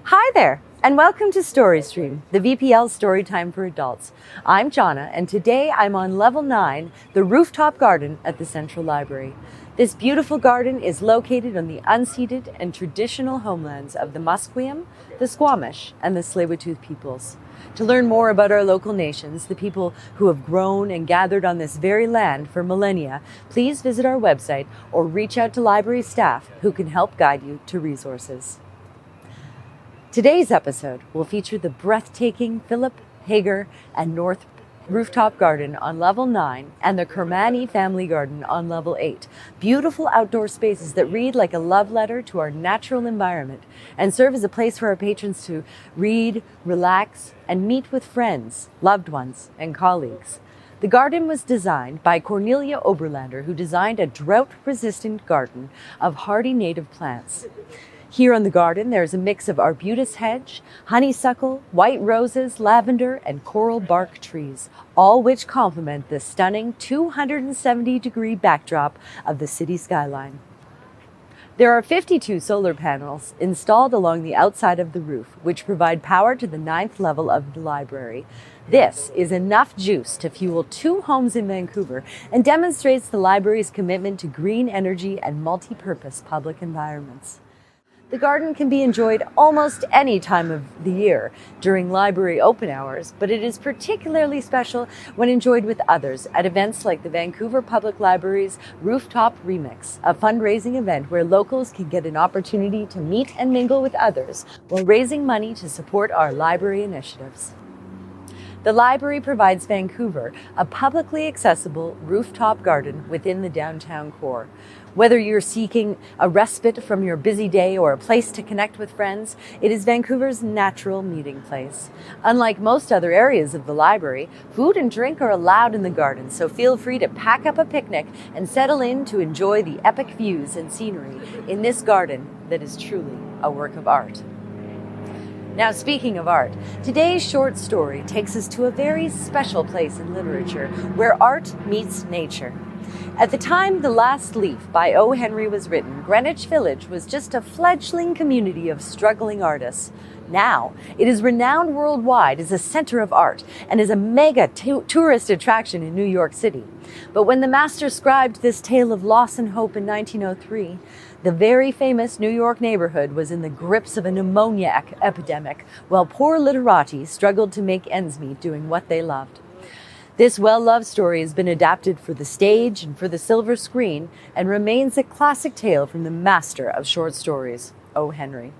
Hi there, and welcome to StoryStream, the VPL Storytime for Adults. I'm Jonna, and today I'm on Level 9, the rooftop garden at the Central Library. This beautiful garden is located on the unceded and traditional homelands of the Musqueam, the Squamish, and the Tsleil-Waututh peoples. To learn more about our local nations, the people who have grown and gathered on this very land for millennia, please visit our website or reach out to library staff who can help guide you to resources. Today's episode will feature the breathtaking Philip Hager and North Rooftop Garden on Level 9 and the Kermani Family Garden on Level 8. Beautiful outdoor spaces that read like a love letter to our natural environment and serve as a place for our patrons to read, relax, and meet with friends, loved ones, and colleagues. The garden was designed by Cornelia Oberlander, who designed a drought-resistant garden of hardy native plants. Here on the garden, there's a mix of arbutus hedge, honeysuckle, white roses, lavender, and coral bark trees, all which complement the stunning 270-degree backdrop of the city skyline. There are 52 solar panels installed along the outside of the roof, which provide power to the 9th level of the library. This is enough juice to fuel 2 homes in Vancouver and demonstrates the library's commitment to green energy and multi-purpose public environments. The garden can be enjoyed almost any time of the year during library open hours, but it is particularly special when enjoyed with others at events like the Vancouver Public Library's Rooftop Remix, a fundraising event where locals can get an opportunity to meet and mingle with others while raising money to support our library initiatives. The library provides Vancouver a publicly accessible rooftop garden within the downtown core. Whether you're seeking a respite from your busy day or a place to connect with friends, it is Vancouver's natural meeting place. Unlike most other areas of the library, food and drink are allowed in the garden, so feel free to pack up a picnic and settle in to enjoy the epic views and scenery in this garden that is truly a work of art. Now, speaking of art, today's short story takes us to a very special place in literature where art meets nature. At the time The Last Leaf by O. Henry was written, Greenwich Village was just a fledgling community of struggling artists. Now, it is renowned worldwide as a center of art and is a mega tourist attraction in New York City. But when the master scribed this tale of loss and hope in 1903, the very famous New York neighborhood was in the grips of a pneumonia epidemic, while poor literati struggled to make ends meet doing what they loved. This well-loved story has been adapted for the stage and for the silver screen and remains a classic tale from the master of short stories, O. Henry.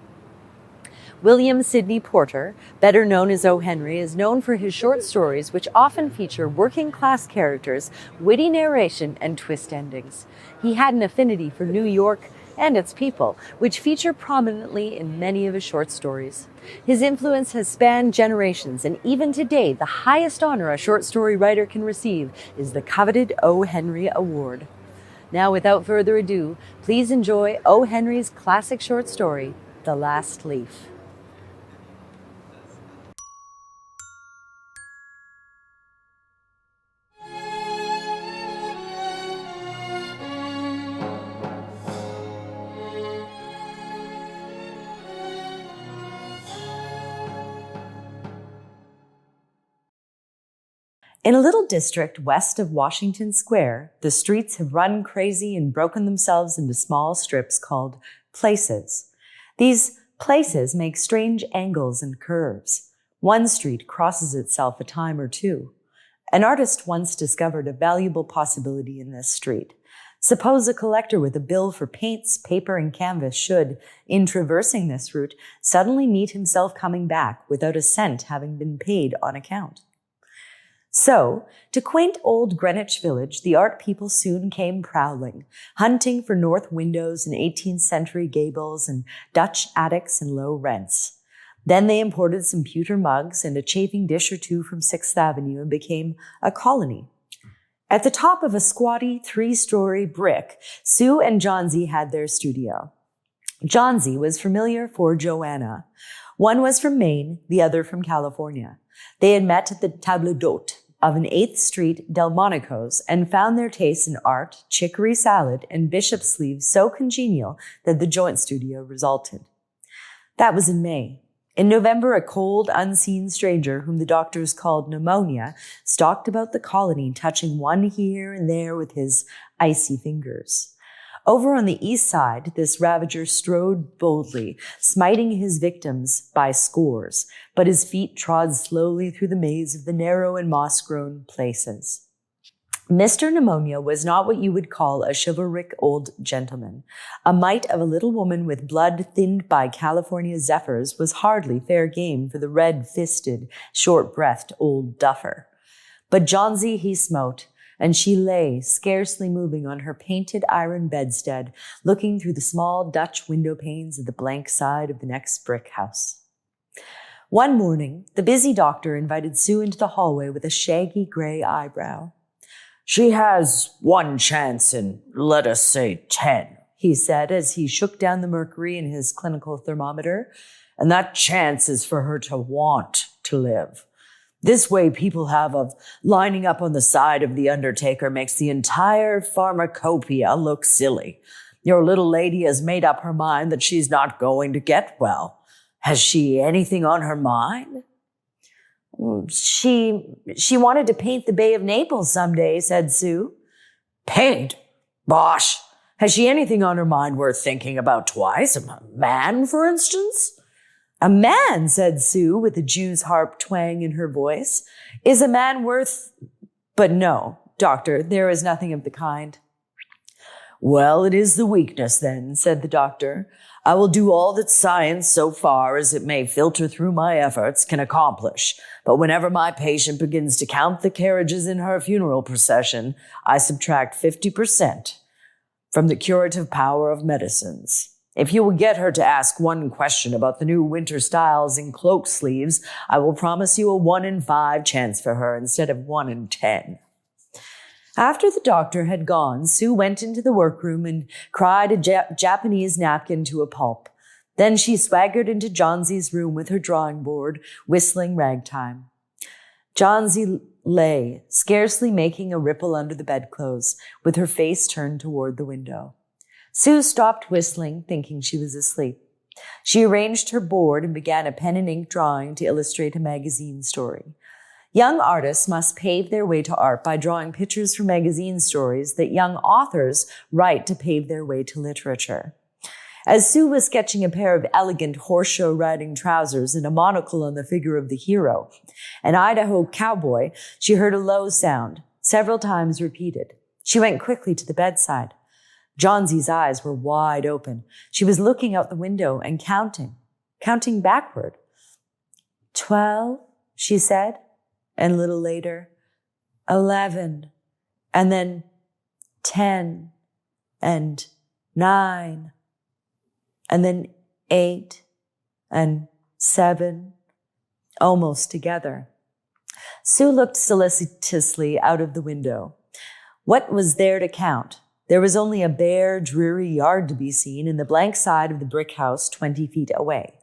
William Sidney Porter, better known as O. Henry, is known for his short stories which often feature working-class characters, witty narration, and twist endings. He had an affinity for New York and its people, which feature prominently in many of his short stories. His influence has spanned generations, and even today, the highest honor a short story writer can receive is the coveted O. Henry Award. Now, without further ado, please enjoy O. Henry's classic short story, The Last Leaf. In a little district west of Washington Square, the streets have run crazy and broken themselves into small strips called places. These places make strange angles and curves. One street crosses itself a time or two. An artist once discovered a valuable possibility in this street. Suppose a collector with a bill for paints, paper, and canvas should, in traversing this route, suddenly meet himself coming back without a cent having been paid on account. So, to quaint old Greenwich Village, the art people soon came prowling, hunting for north windows and 18th century gables and Dutch attics and low rents. Then they imported some pewter mugs and a chafing dish or two from 6th Avenue and became a colony. At the top of a squatty 3-story brick, Sue and Johnsy had their studio. Johnsy was familiar for Joanna. One was from Maine, the other from California. They had met at the table d'hôte of an 8th Street Delmonico's and found their tastes in art, chicory salad, and bishop sleeves so congenial that the joint studio resulted. That was in May. In November, a cold, unseen stranger, whom the doctors called pneumonia, stalked about the colony, touching one here and there with his icy fingers. Over on the east side, this ravager strode boldly, smiting his victims by scores, but his feet trod slowly through the maze of the narrow and moss-grown places. Mr. Pneumonia was not what you would call a chivalric old gentleman. A mite of a little woman with blood thinned by California zephyrs was hardly fair game for the red-fisted, short-breathed old duffer. But Johnsy he smote, and she lay, scarcely moving on her painted iron bedstead, looking through the small Dutch window panes of the blank side of the next brick house. One morning, the busy doctor invited Sue into the hallway with a shaggy gray eyebrow. "She has one chance in, let us say, 10, he said as he shook down the mercury in his clinical thermometer, and that chance is for her to want to live. This way people have of lining up on the side of the undertaker makes the entire pharmacopoeia look silly. Your little lady has made up her mind that she's not going to get well. Has she anything on her mind?" She wanted to paint the Bay of Naples someday, said Sue. "Paint? Bosh! Has she anything on her mind worth thinking about twice? A man, for instance?" "A man," said Sue, with a Jew's harp twang in her voice. "Is a man worth—" "But no, doctor, there is nothing of the kind." "Well, it is the weakness, then," said the doctor. "I will do all that science, so far as it may filter through my efforts, can accomplish. But whenever my patient begins to count the carriages in her funeral procession, I subtract 50% from the curative power of medicines. If you will get her to ask one question about the new winter styles in cloak sleeves, I will promise you a 1 in 5 chance for her instead of 1 in 10. After the doctor had gone, Sue went into the workroom and cried a Japanese napkin to a pulp. Then she swaggered into Johnsy's room with her drawing board, whistling ragtime. Johnsy lay, scarcely making a ripple under the bedclothes, with her face turned toward the window. Sue stopped whistling, thinking she was asleep. She arranged her board and began a pen and ink drawing to illustrate a magazine story. Young artists must pave their way to art by drawing pictures for magazine stories that young authors write to pave their way to literature. As Sue was sketching a pair of elegant horse-show riding trousers and a monocle on the figure of the hero, an Idaho cowboy, she heard a low sound, several times repeated. She went quickly to the bedside. Johnsy's eyes were wide open. She was looking out the window and counting backward. 12, she said, and a little later, 11, and then 10, and 9, and then 8, and 7, almost together. Sue looked solicitously out of the window. What was there to count? There was only a bare, dreary yard to be seen and the blank side of the brick house 20 feet away.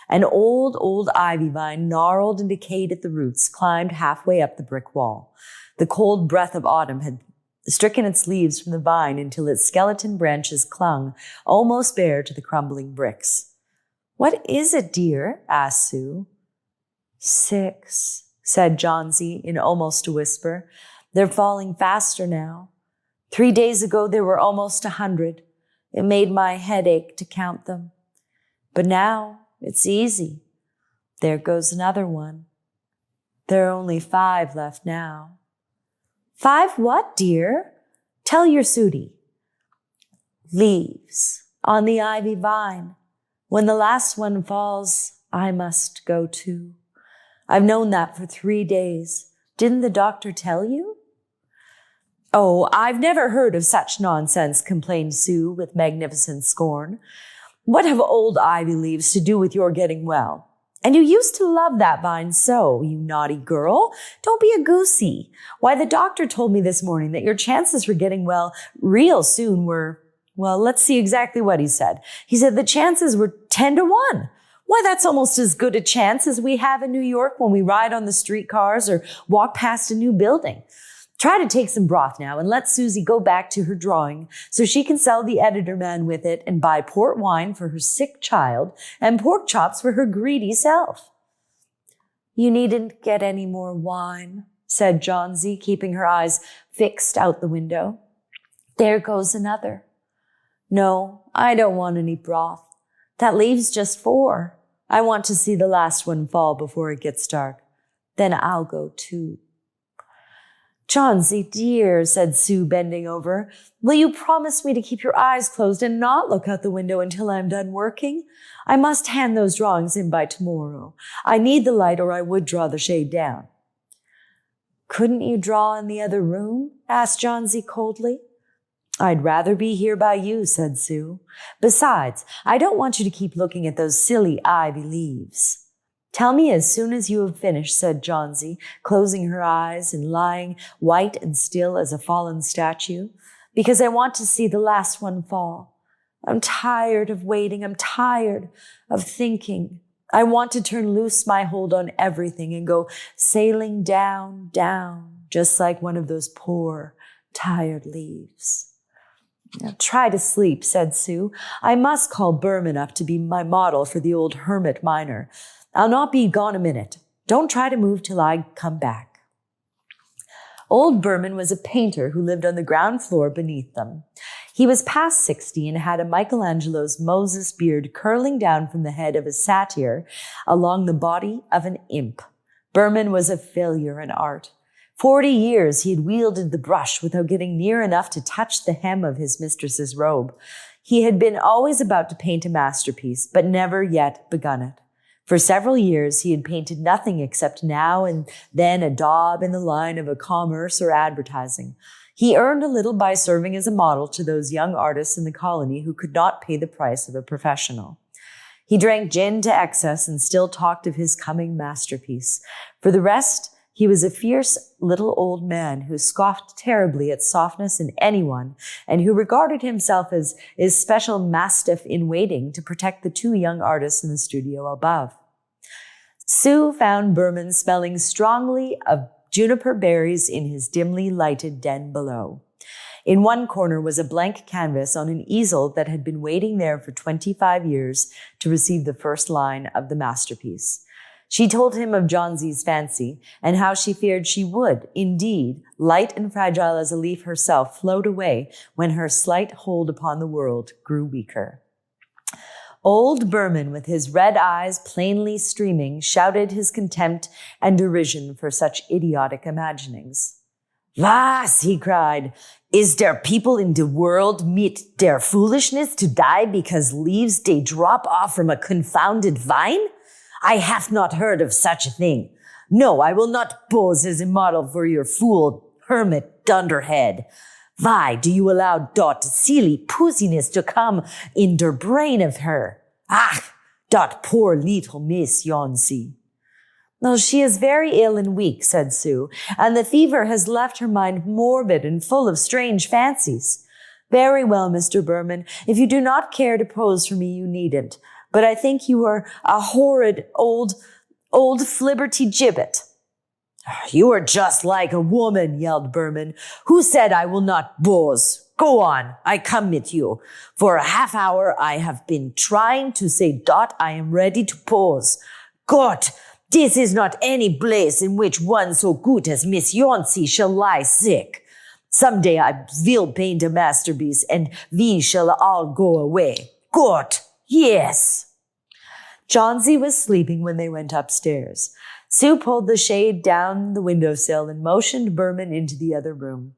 An old ivy vine, gnarled and decayed at the roots, climbed halfway up the brick wall. The cold breath of autumn had stricken its leaves from the vine until its skeleton branches clung, almost bare to the crumbling bricks. "What is it, dear?" asked Sue. 6, said Johnsy in almost a whisper. "They're falling faster now. 3 days ago there were almost 100. It made my head ache to count them. But now it's easy. There goes another one. There are only 5 left now." "5 what, dear? Tell your Sooty." "Leaves on the ivy vine. When the last one falls, I must go too. I've known that for 3 days. Didn't the doctor tell you?" "Oh, I've never heard of such nonsense," complained Sue with magnificent scorn. "What have old ivy leaves to do with your getting well? And you used to love that vine so, you naughty girl. Don't be a goosey. Why, the doctor told me this morning that your chances for getting well real soon were, well, let's see exactly what he said. He said the chances were 10 to 1. Why, that's almost as good a chance as we have in New York when we ride on the streetcars or walk past a new building. Try to take some broth now and let Susie go back to her drawing so she can sell the editor man with it and buy port wine for her sick child and pork chops for her greedy self." "You needn't get any more wine," said Johnsy, keeping her eyes fixed out the window. "There goes another." "No, I don't want any broth. That leaves just 4. I want to see the last one fall before it gets dark. Then I'll go too." "Johnsy, dear," said Sue, bending over, "will you promise me to keep your eyes closed and not look out the window until I'm done working? I must hand those drawings in by tomorrow. I need the light or I would draw the shade down." "Couldn't you draw in the other room?" asked Johnsy coldly. "I'd rather be here by you," said Sue. "Besides, I don't want you to keep looking at those silly ivy leaves." "Tell me as soon as you have finished," said Johnsy, closing her eyes and lying white and still as a fallen statue, "because I want to see the last one fall. I'm tired of waiting. I'm tired of thinking. I want to turn loose my hold on everything and go sailing down, down, just like one of those poor, tired leaves." "Now try to sleep," said Sue. "I must call Berman up to be my model for the old hermit miner. I'll not be gone a minute. Don't try to move till I come back." Old Berman was a painter who lived on the ground floor beneath them. He was past 60 and had a Michelangelo's Moses beard curling down from the head of a satyr along the body of an imp. Berman was a failure in art. 40 years he had wielded the brush without getting near enough to touch the hem of his mistress's robe. He had been always about to paint a masterpiece, but never yet begun it. For several years, he had painted nothing except now and then a daub in the line of a commerce or advertising. He earned a little by serving as a model to those young artists in the colony who could not pay the price of a professional. He drank gin to excess and still talked of his coming masterpiece. For the rest, he was a fierce little old man who scoffed terribly at softness in anyone and who regarded himself as his special mastiff in waiting to protect the 2 young artists in the studio above. Sue found Berman smelling strongly of juniper berries in his dimly lighted den below. In one corner was a blank canvas on an easel that had been waiting there for 25 years to receive the first line of the masterpiece. She told him of Johnsy's fancy and how she feared she would, indeed, light and fragile as a leaf herself, float away when her slight hold upon the world grew weaker. Old Berman, with his red eyes plainly streaming, shouted his contempt and derision for such idiotic imaginings. "Was," he cried, "is der people in de world mit der foolishness to die because leaves dey drop off from a confounded vine? I have not heard of such a thing. No, I will not pose as a model for your fool hermit dunderhead. Why do you allow dot silly pussiness to come in der brain of her? Ach, dot poor little Miss Johnsy." "No, she is very ill and weak," said Sue, "and the fever has left her mind morbid and full of strange fancies." "Very well, Mr. Berman. If you do not care to pose for me, you needn't. But I think you are a horrid old flibberty gibbet." "You are just like a woman," yelled Berman. "Who said I will not pose? Go on, I come with you. For a half hour I have been trying to say dot I am ready to pose. Gott, this is not any place in which one so good as Miss Johnsy shall lie sick. Some day I will paint a masterpiece and we shall all go away. Gott! Yes." Johnsy was sleeping when they went upstairs. Sue pulled the shade down the windowsill and motioned Berman into the other room.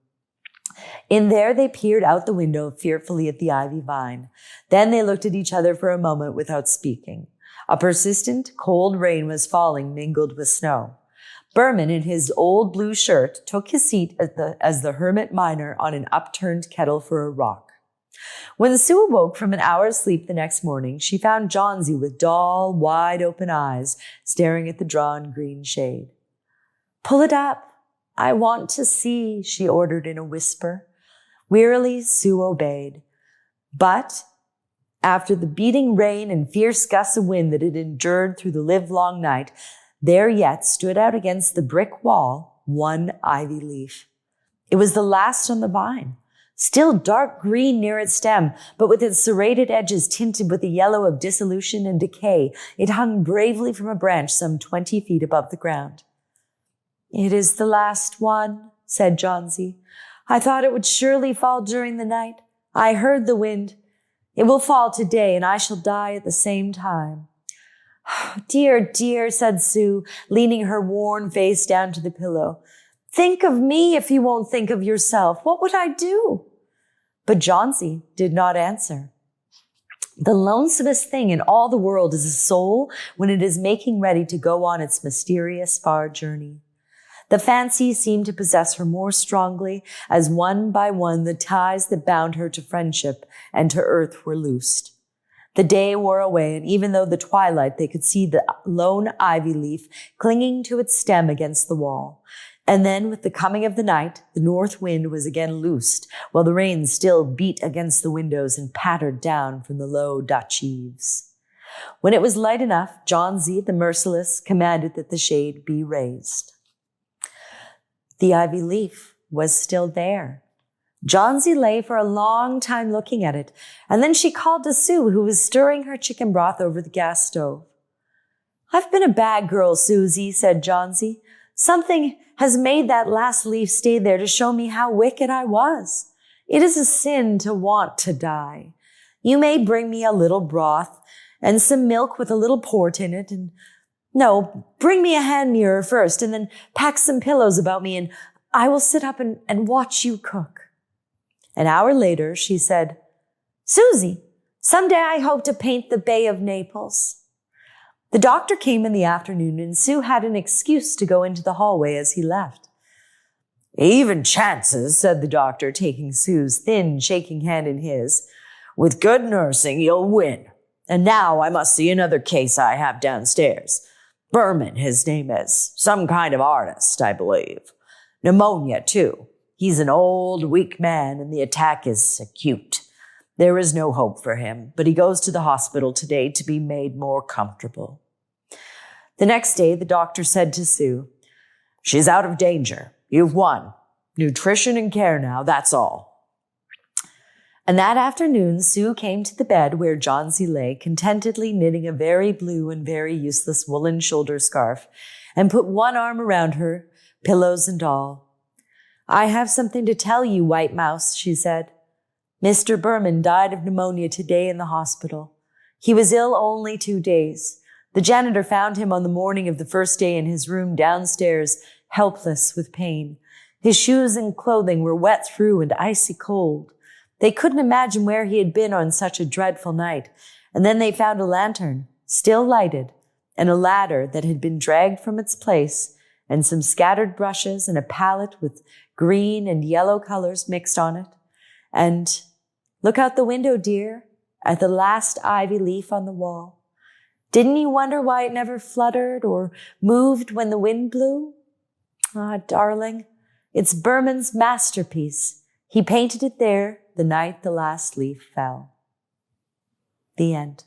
In there, they peered out the window fearfully at the ivy vine. Then they looked at each other for a moment without speaking. A persistent, cold rain was falling mingled with snow. Berman, in his old blue shirt, took his seat as the hermit miner on an upturned kettle for a rock. When Sue awoke from an hour's sleep the next morning, she found Johnsy with dull, wide-open eyes staring at the drawn green shade. "Pull it up. I want to see," she ordered in a whisper. Wearily, Sue obeyed. But after the beating rain and fierce gusts of wind that had endured through the livelong night, there yet stood out against the brick wall one ivy leaf. It was the last on the vine, still dark green near its stem, but with its serrated edges tinted with the yellow of dissolution and decay. It hung bravely from a branch some 20 feet above the ground. "It is the last one," said Johnsy. "I thought it would surely fall during the night. I heard the wind. It will fall today, and I shall die at the same time." "Dear, dear," said Sue, leaning her worn face down to the pillow. "Think of me if you won't think of yourself. What would I do?" But Johnsy did not answer. The lonesomest thing in all the world is a soul when it is making ready to go on its mysterious far journey. The fancy seemed to possess her more strongly as one by one the ties that bound her to friendship and to earth were loosed. The day wore away, and even though the twilight they could see the lone ivy leaf clinging to its stem against the wall. And then with the coming of the night, the north wind was again loosed, while the rain still beat against the windows and pattered down from the low Dutch eaves. When it was light enough, Johnsy, the merciless, commanded that the shade be raised. The ivy leaf was still there. Johnsy lay for a long time looking at it, and then she called to Sue, who was stirring her chicken broth over the gas stove. "I've been a bad girl, Susie," said Johnsy. "Something has made that last leaf stay there to show me how wicked I was. It is a sin to want to die. You may bring me a little broth and some milk with a little port in it, and no, bring me a hand mirror first and then pack some pillows about me and I will sit up and watch you cook." An hour later, she said, "Susie, someday I hope to paint the Bay of Naples." The doctor came in the afternoon and Sue had an excuse to go into the hallway as he left. "Even chances," said the doctor, taking Sue's thin, shaking hand in his. "With good nursing, you'll win. And now I must see another case I have downstairs. Berman, his name is. Some kind of artist, I believe. Pneumonia, too. He's an old, weak man, and the attack is acute. There is no hope for him, but he goes to the hospital today to be made more comfortable." The next day, the doctor said to Sue, "She's out of danger. You've won. Nutrition and care now, that's all." And that afternoon, Sue came to the bed where Johnsy lay, contentedly knitting a very blue and very useless woolen shoulder scarf, and put one arm around her, pillows and all. "I have something to tell you, White Mouse," she said. "Mr. Berman died of pneumonia today in the hospital. He was ill only 2 days. The janitor found him on the morning of the first day in his room downstairs, helpless with pain. His shoes and clothing were wet through and icy cold. They couldn't imagine where he had been on such a dreadful night, and then they found a lantern, still lighted, and a ladder that had been dragged from its place, and some scattered brushes and a palette with green and yellow colors mixed on it. And look out the window, dear, at the last ivy leaf on the wall. Didn't you wonder why it never fluttered or moved when the wind blew? Ah, darling, it's Berman's masterpiece. He painted it there the night the last leaf fell." The end.